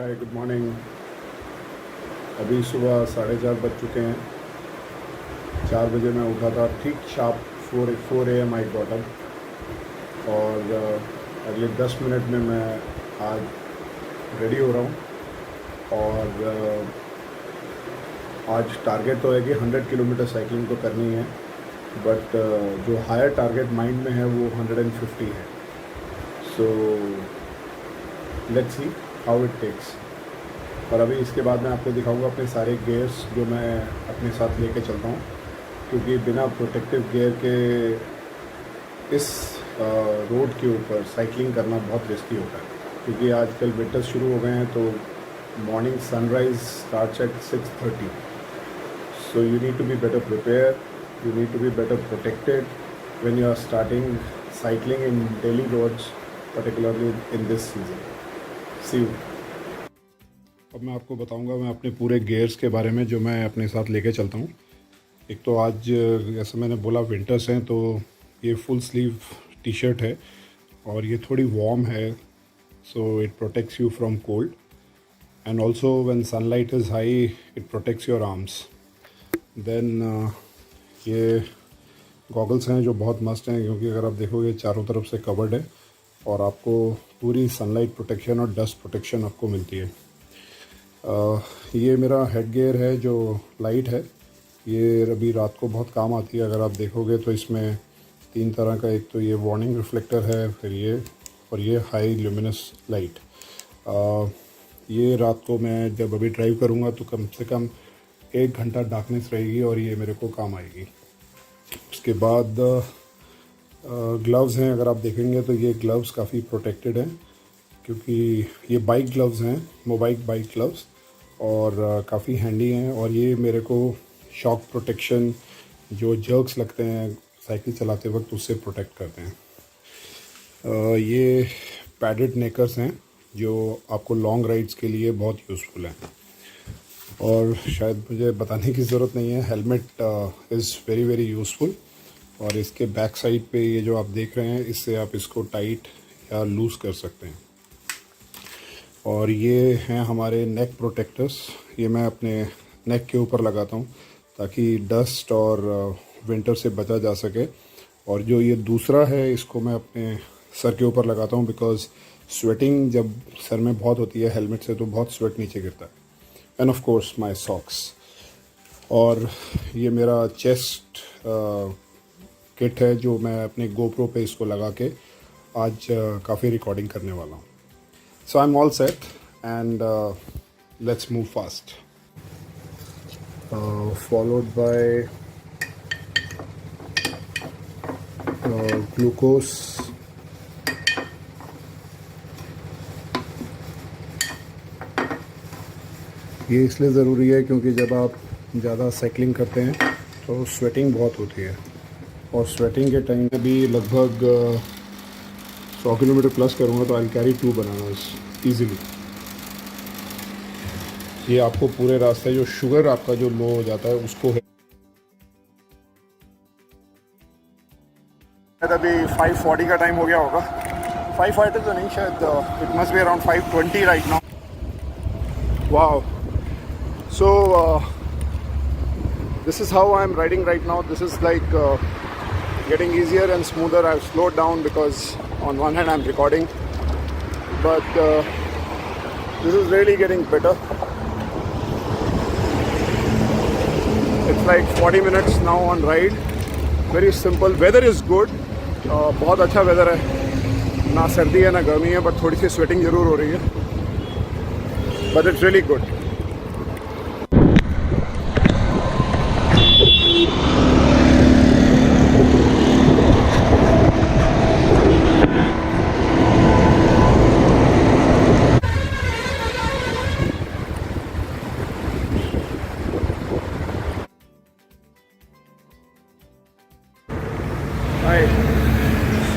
Hi good morning. अभी सुबह 4:30 बज चुके हैं। 4 बजे मैं उठा था, ठीक sharp 4 AM I got up और अगले 10 मिनट में मैं आज रेडी हो रहा हूँ। और आज टारगेट तो है कि 100 किलोमीटर साइकिलिंग तो करनी है, बट जो हायर टारगेट माइंड में है वो 150 है। So let's see how it takes. और अभी इसके बाद मैं आपको दिखाऊंगा अपने सारे गियर्स जो मैं अपने साथ लेके चलता हूँ, क्योंकि बिना प्रोटेक्टिव गियर के इस रोड के ऊपर साइकिलिंग करना बहुत रिस्की होता है। क्योंकि आजकल विंटर्स शुरू हो गए हैं तो morning sunrise starts at 6:30। So you need to be better prepare, you need to be better protected when you are starting cycling in daily roads, particularly in this season. See you. अब मैं आपको बताऊंगा मैं अपने पूरे gears के बारे में जो मैं अपने साथ लेके चलता हूँ। एक तो आज जैसे मैंने बोला विंटर्स हैं, तो ये फुल स्लीव टी शर्ट है और ये थोड़ी वार्म है, so it protects you from cold and also when sunlight is high it protects your arms. Then ये गॉगल्स हैं जो बहुत मस्त हैं, क्योंकि अगर आप देखोगे चारों तरफ से कवर्ड है और आपको पूरी सनलाइट प्रोटेक्शन और डस्ट प्रोटेक्शन आपको मिलती है। ये मेरा हेड गियर है जो लाइट है। ये अभी रात को बहुत काम आती है। अगर आप देखोगे तो इसमें 3 तरह का, एक तो ये वार्निंग रिफ्लेक्टर है, फिर ये और ये हाई ल्यूमिनस लाइट। ये रात को मैं जब अभी ड्राइव करूँगा तो कम से कम 1 घंटा डार्कनेस रहेगी और ये मेरे को काम आएगी। उसके बाद ग्लव्स हैं। अगर आप देखेंगे तो ये ग्लव्स काफ़ी प्रोटेक्टेड हैं, क्योंकि ये बाइक ग्लव्स हैं, मोबाइल बाइक ग्लव्स, और काफ़ी हैंडी हैं। और ये मेरे को शॉक प्रोटेक्शन, जो जर्क्स लगते हैं साइकिल चलाते वक्त, उससे प्रोटेक्ट करते हैं। ये पैडेड नेकर्स हैं जो आपको लॉन्ग राइड्स के लिए बहुत यूज़फुल हैं। और शायद मुझे बताने की ज़रूरत नहीं है, helmet is very very useful. और इसके बैक साइड पे ये जो आप देख रहे हैं, इससे आप इसको टाइट या लूज़ कर सकते हैं। और ये हैं हमारे नेक प्रोटेक्टर्स। ये मैं अपने नेक के ऊपर लगाता हूँ ताकि डस्ट और विंटर से बचा जा सके। और जो ये दूसरा है, इसको मैं अपने सर के ऊपर लगाता हूँ, बिकॉज़ स्वेटिंग जब सर में बहुत होती है हेलमेट से तो बहुत स्वेट नीचे गिरता है। End of course my socks. और ये मेरा चेस्ट किट है जो मैं अपने गोप्रो पे इसको लगा के आज काफ़ी रिकॉर्डिंग करने वाला हूँ। So I am all set and let's move fast. Followed by glucose. ये इसलिए ज़रूरी है क्योंकि जब आप ज़्यादा साइकिलिंग करते हैं तो स्वेटिंग बहुत होती है, और स्वेटिंग के टाइम में भी लगभग 100 किलोमीटर प्लस करूँगा तो आई कैरी 2 बनानास ईज़िली। ये आपको पूरे रास्ते जो शुगर आपका जो लो हो जाता है उसको है। अभी 5:40 का टाइम हो गया होगा। 5:40 तो नहीं, शायद it must be around 5:20 right now. Wow. So this is how I'm riding right now. This is like getting easier and smoother. I've slowed down because on one hand I'm recording, but this is really getting better. It's like 40 minutes now on ride. Very simple. Weather is good. बहुत अच्छा weather है, ना सर्दी है ना गर्मी है, but थोड़ी सी sweating ज़रूर हो रही है, but it's really good.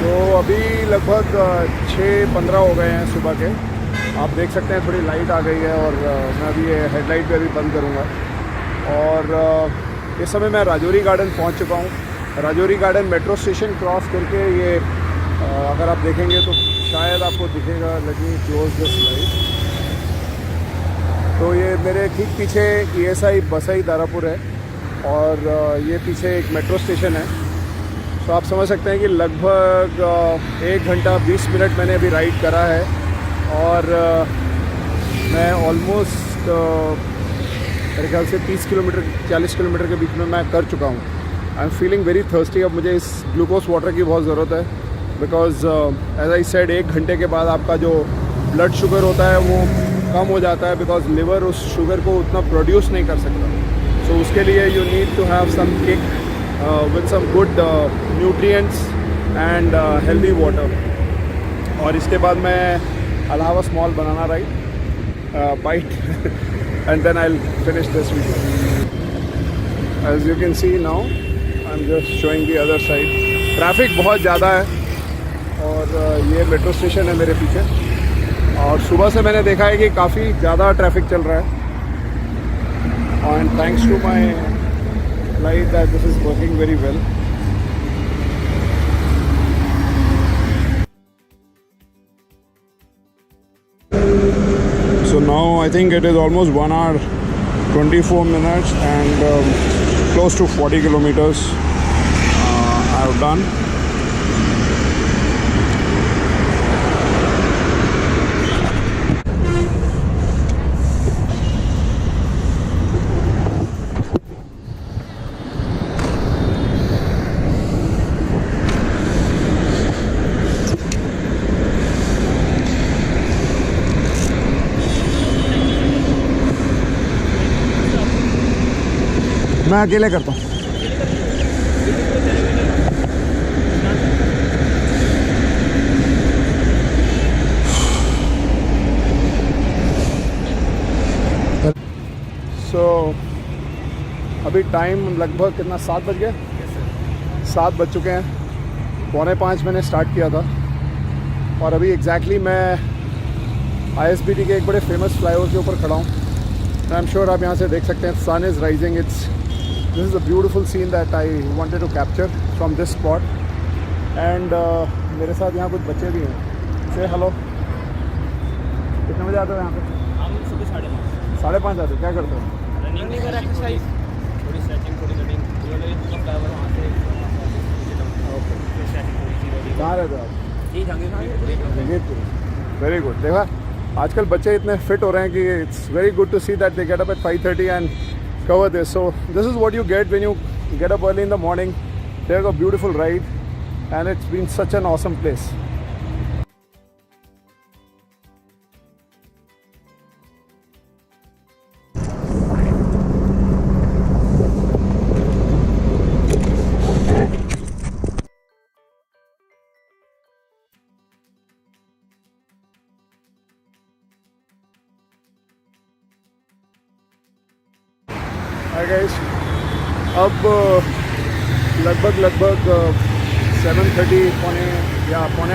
तो अभी लगभग 6:15 हो गए हैं सुबह के। आप देख सकते हैं थोड़ी लाइट आ गई है और मैं अभी ये हेडलाइट पे भी बंद करूँगा। और इस समय मैं राजौरी गार्डन पहुँच चुका हूँ। Rajouri garden metro station cross करके ये अगर आप देखेंगे तो शायद आपको दिखेगा, let me close this light. तो ये मेरे ठीक पीछे ESI बसई दारापुर है और ये पीछे एक मेट्रो स्टेशन है। तो आप समझ सकते हैं कि लगभग 1 घंटा 20 मिनट मैंने अभी राइड करा है और मैं ऑलमोस्ट मेरे ख्याल से 30 किलोमीटर 40 किलोमीटर के बीच में मैं कर चुका हूँ। I am feeling very thirsty. अब मुझे इस ग्लूकोज वाटर की बहुत ज़रूरत है बिकॉज एज आई सेड 1 घंटे के बाद आपका जो ब्लड शुगर होता है वो कम हो जाता है बिकॉज लिवर उस शुगर को उतना प्रोड्यूस नहीं कर सकता। सो उसके लिए you need to have some kick with some good nutrients and healthy water. और इसके बाद मैं I'll have a small banana bite and then I'll finish this video. As you can see now, I'm just showing the other side. Traffic बहुत ज़्यादा है और ये metro station है मेरे पीछे और सुबह से मैंने देखा है कि काफ़ी ज़्यादा ट्रैफिक चल रहा है and thanks to my light that this is working very well. So now I think it is almost 1 hour 24 minutes and close to 40 kilometers I have done. मैं अकेले करता हूँ। सो अभी टाइम लगभग कितना 7 बज गया? 7 बज चुके हैं। 4:45 मैंने स्टार्ट किया था और अभी एग्जैक्टली मैं ISBT के एक बड़े फेमस फ्लाईओवर के ऊपर खड़ा हूँ। आई एम श्योर आप यहाँ से देख सकते हैं sun is rising. This is a beautiful scene that I wanted to capture from this spot. And मेरे साथ यहाँ कुछ बच्चे भी हैं। Say hello. कितने बजे आते हो यहाँ पे? हम सुबह 5:30। 5:30 आते हो? क्या करते हो? रनिंग वगैरह, एक्सरसाइज, थोड़ी स्ट्रेचिंग, थोड़ी रनिंग। वहाँ से कहाँ रहते हो आप? जी जहांगीर। Very good. देखा आजकल बच्चे इतने फिट हो रहे हैं कि it's very good to see that they get up at 5:30 and cover this. So this is what you get when you get up early in the morning, take a beautiful ride, and it's been such an awesome place. Hi guys, अब लगभग 7:30 पौने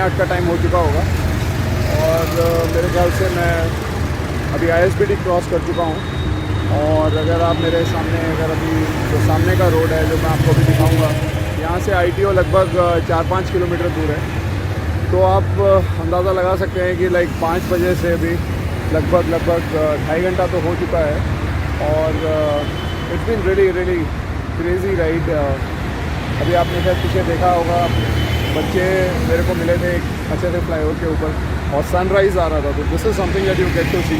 8 का time हो चुका होगा और मेरे ख्याल से मैं अभी ISBT क्रॉस कर चुका हूँ। और अगर आप मेरे सामने अभी जो सामने का रोड है जो मैं आपको अभी दिखाऊंगा, यहाँ से ITO लगभग 4-5 किलोमीटर दूर है। तो आप अंदाज़ा लगा सकते हैं कि लाइक 5 बजे से अभी लगभग 2.5 घंटा तो हो चुका है और it's been really crazy ride. अभी आपने शायद पीछे देखा होगा, बच्चे मेरे को मिले थे एक अच्छे से फ्लाईओवर के ऊपर और सनराइज़ आ रहा था। तो this is something that you get to see.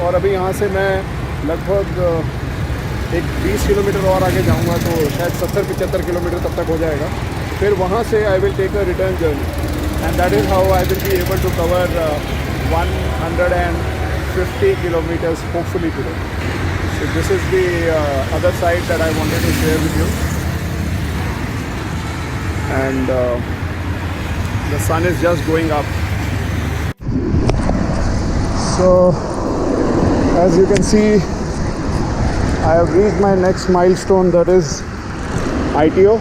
और अभी यहाँ से मैं लगभग एक 20 किलोमीटर और आगे जाऊँगा तो शायद 70-75 किलोमीटर तब तक हो जाएगा। फिर वहाँ से I will take a return journey and that is how I will be able to cover 150 kilometers hopefully today. So this is the other side that I wanted to share with you, and the sun is just going up. So as you can see, I have reached my next milestone, that is ITO,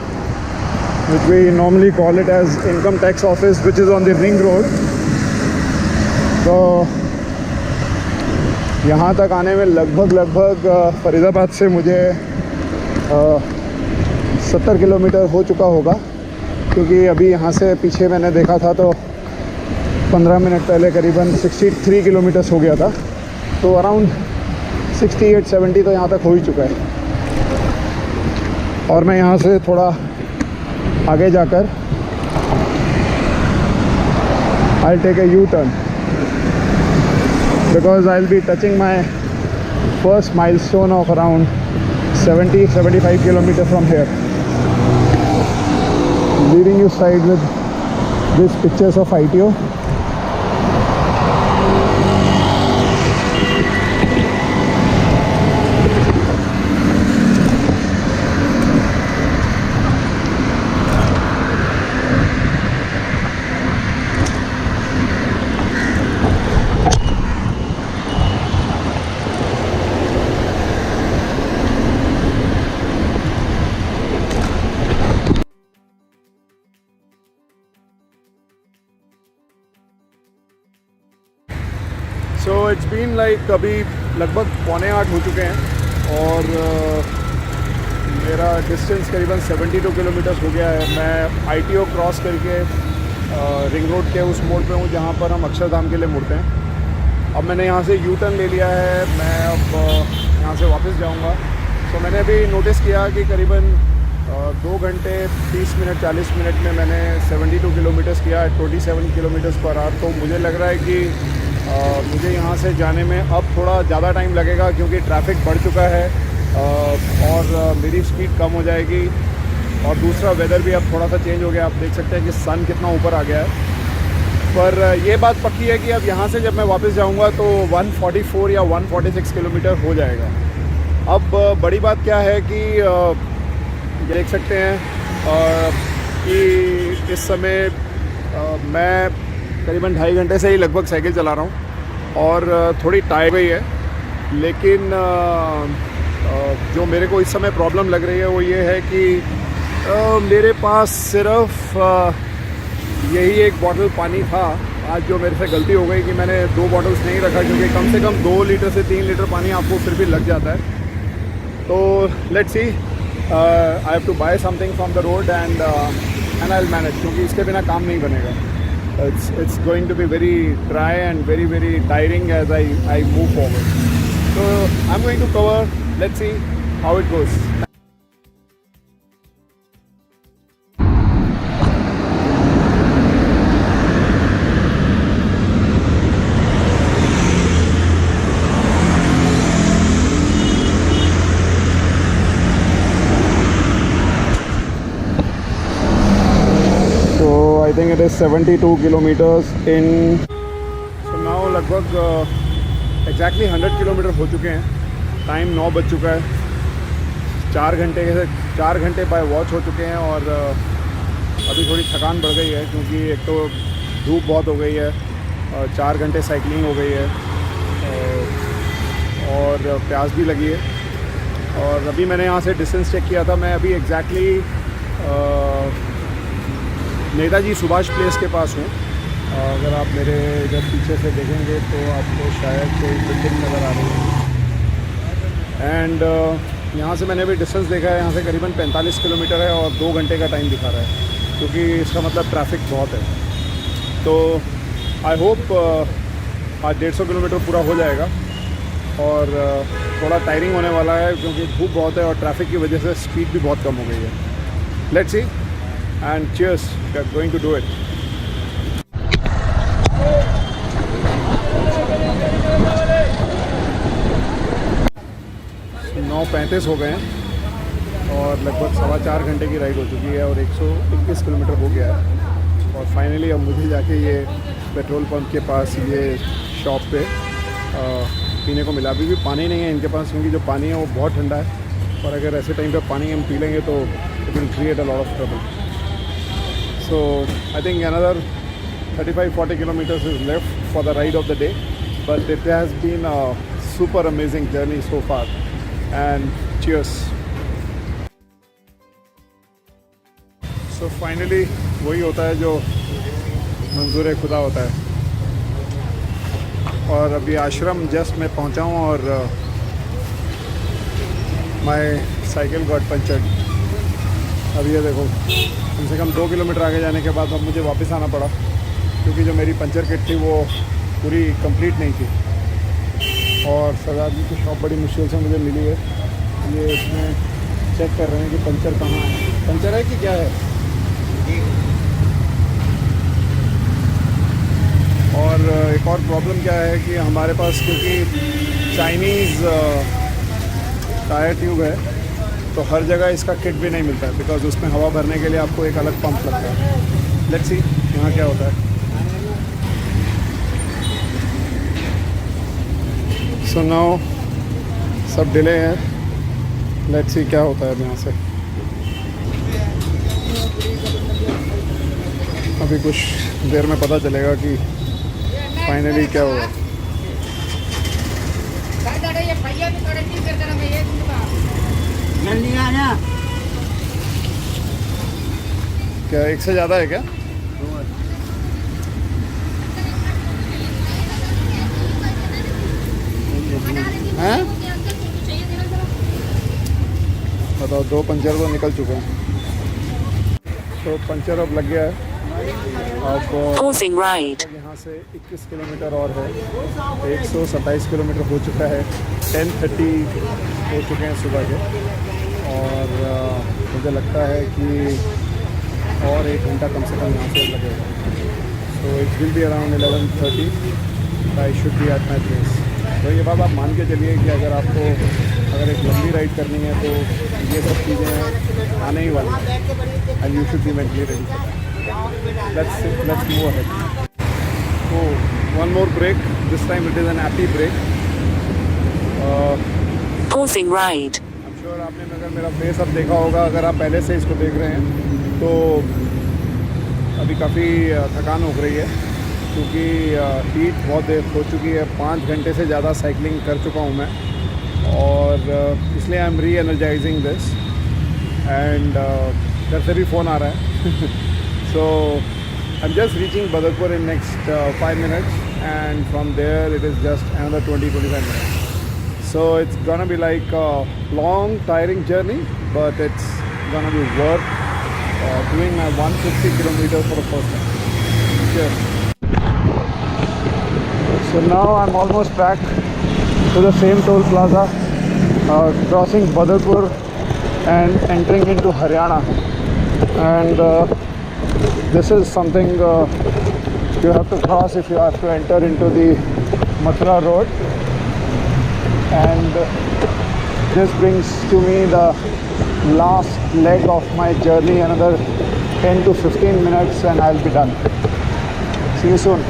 which we normally call it as Income Tax Office, which is on the ring road. So यहाँ तक आने में लगभग फरीदाबाद से मुझे 70 kilometre हो चुका होगा, क्योंकि अभी यहाँ से पीछे मैंने देखा था तो 15 मिनट पहले करीबन 63 किलोमीटर्स हो गया था। तो अराउंड 68-70 तो यहाँ तक हो ही चुका है। और मैं यहाँ से थोड़ा आगे जाकर I'll take a U-turn because I'll be touching my first milestone of around 70-75 kilometers from here. Leaving you side with these pictures of ITO. So it's been like अभी लगभग 7:45 हो चुके हैं और मेरा डिस्टेंस करीबन 72 किलोमीटर्स हो गया है। मैं ITO क्रॉस करके रिंग रोड के उस मोड़ पे हूँ जहाँ पर हम अक्षरधाम के लिए मुड़ते हैं। अब मैंने यहाँ से U-टर्न ले लिया है, मैं अब यहाँ से वापस जाऊँगा। तो मैंने अभी नोटिस किया कि करीबन 2 घंटे 30 मिनट 40 मिनट में मैंने 72 किलोमीटर्स किया है, 27 किलोमीटर्स पर आवर। तो मुझे लग रहा है कि मुझे यहाँ से जाने में अब थोड़ा ज़्यादा टाइम लगेगा क्योंकि ट्रैफिक बढ़ चुका है और मेरी स्पीड कम हो जाएगी। और दूसरा वेदर भी अब थोड़ा सा चेंज हो गया, आप देख सकते हैं कि सन कितना ऊपर आ गया है। पर ये बात पक्की है कि अब यहाँ से जब मैं वापस जाऊँगा तो 144 या 146 किलोमीटर हो जाएगा। अब बड़ी बात क्या है कि देख सकते हैं कि इस समय मैं करीबन 2.5 घंटे से ही लगभग साइकिल चला रहा हूँ और थोड़ी टायर गई है। लेकिन जो मेरे को इस समय प्रॉब्लम लग रही है वो ये है कि मेरे पास सिर्फ यही एक बॉटल पानी था। आज जो मेरे से गलती हो गई कि मैंने 2 बॉटल्स नहीं रखा, क्योंकि कम से कम 2 लीटर से 3 लीटर पानी आपको फिर भी लग जाता है। तो let's see, I have to buy something from the road and I will manage, क्योंकि इसके बिना काम नहीं बनेगा। It's going to be very dry and very tiring as I move forward. So I'm going to cover. Let's see how it goes. I think it is 72 kilometers in. So now लगभग exactly 100 kilometre हो चुके हैं। Time 9 बज चुका है। 4 घंटे bye watch हो चुके हैं और अभी थोड़ी थकान बढ़ गई है क्योंकि एक तो धूप बहुत हो गई है और 4 घंटे साइकिलिंग हो गई है और प्यास भी लगी है। और अभी मैंने यहाँ से डिस्टेंस चेक किया था। मैं अभी एग्जैक्टली नेताजी सुभाष प्लेस के पास हूँ। अगर आप मेरे इधर पीछे से देखेंगे तो आपको शायद कोई बिल्डिंग नज़र आ रही है। एंड यहाँ से मैंने अभी डिस्टेंस देखा है, यहाँ से करीबन 45 किलोमीटर है और 2 घंटे का टाइम दिखा रहा है, क्योंकि इसका मतलब ट्रैफिक बहुत है। तो आई होप आज 150 किलोमीटर पूरा हो जाएगा और थोड़ा टायरिंग होने वाला है क्योंकि धूप बहुत है और ट्रैफिक की वजह से स्पीड भी बहुत कम हो गई है। Let's see and cheers, we are going to do it. 9:35 हो गए हैं और लगभग 4.25 घंटे की राइड हो चुकी है और 121 किलोमीटर हो गया है। और फाइनली अब मुझे जाके ये पेट्रोल पंप के पास ये शॉप पे पीने को मिला। अभी भी पानी नहीं है इनके पास, क्योंकि जो पानी है वो बहुत ठंडा है और अगर ऐसे टाइम पे पानी हम पी लेंगे तो it will create a lot of trouble. So I think another 35-40 kilometers is left for the ride of the day, but it has been a super amazing journey so far and cheers. So finally वही होता है जो मंजूर खुदा होता है। और अभी आश्रम जस्ट मैं पहुंचा हूँ और माय साइकिल गॉट पंचर्ड। अब ये देखो, कम से कम 2 किलोमीटर आगे जाने के बाद अब मुझे वापस आना पड़ा, क्योंकि जो मेरी पंचर किट थी वो पूरी कंप्लीट नहीं थी और सरदार जी की शॉप बड़ी मुश्किल से मुझे मिली है। ये इसमें चेक कर रहे हैं कि पंचर कहाँ है, पंचर है कि क्या है। और एक और प्रॉब्लम क्या है कि हमारे पास क्योंकि चाइनीज़ टायर ट्यूब है तो हर जगह इसका किट भी नहीं मिलता है, बिकॉज उसमें हवा भरने के लिए आपको एक अलग पंप लगता है। लेट्स सी यहाँ क्या होता है। सो नाउ सब डिले है, लेट्स सी क्या होता है यहाँ से। अभी कुछ देर में पता चलेगा कि फाइनली क्या होगा। क्या एक से ज़्यादा है क्या? हैं? बताओ, 2 पंचर तो निकल चुके हैं। तो पंचर अब लग गया है। अब यहाँ से 21 किलोमीटर और है, 127 किलोमीटर हो चुका है, 10:30 हो चुके हैं सुबह के। और मुझे लगता है कि और 1 घंटा कम से कम यहाँ से लगेगा। So it will be around 11:30 I should be at my place. तो ये बात आप मान के चलिए कि अगर एक लंबी राइड करनी है तो ये सब चीज़ें आने ही वाली हैं and you should be mentally ready. Let's move ahead. So one more break. This time it is an happy break. Pausing ride. I'm sure आपने अगर मेरा फेस अब देखा होगा, अगर आप पहले से इसको देख रहे हैं तो अभी काफ़ी थकान हो रही है क्योंकि हीट बहुत देर हो चुकी है। 5 घंटे से ज़्यादा साइकिलिंग कर चुका हूँ मैं और इसलिए आई एम री एनर्जाइजिंग दिस। एंड घर से भी फ़ोन आ रहा है So I'm just reaching Badarpur in next 5 minutes, and from there it is just another 20-25 minutes. So it's gonna be like a long, tiring journey, but it's gonna be worth doing my 150 kilometers for the first time. Cheers. So now I'm almost back to the same toll plaza, crossing Badarpur and entering into Haryana. And this is something you have to cross if you have to enter into the Mathura road, and this brings to me the last leg of my journey, another 10 to 15 minutes and I'll be done. See you soon.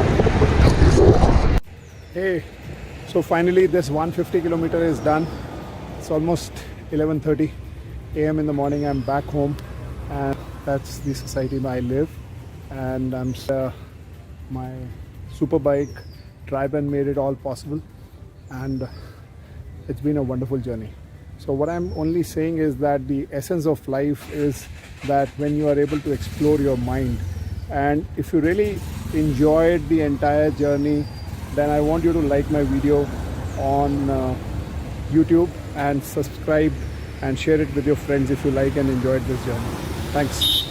Hey, so finally this 150 kilometer is done. It's almost 11:30 a.m. in the morning. I'm back home, and that's the society I live. And I'm my super bike Triben made it all possible, and it's been a wonderful journey. So what I'm only saying is that the essence of life is that when you are able to explore your mind, and if you really enjoyed the entire journey, then I want you to like my video on YouTube and subscribe and share it with your friends if you like and enjoyed this journey. Thanks.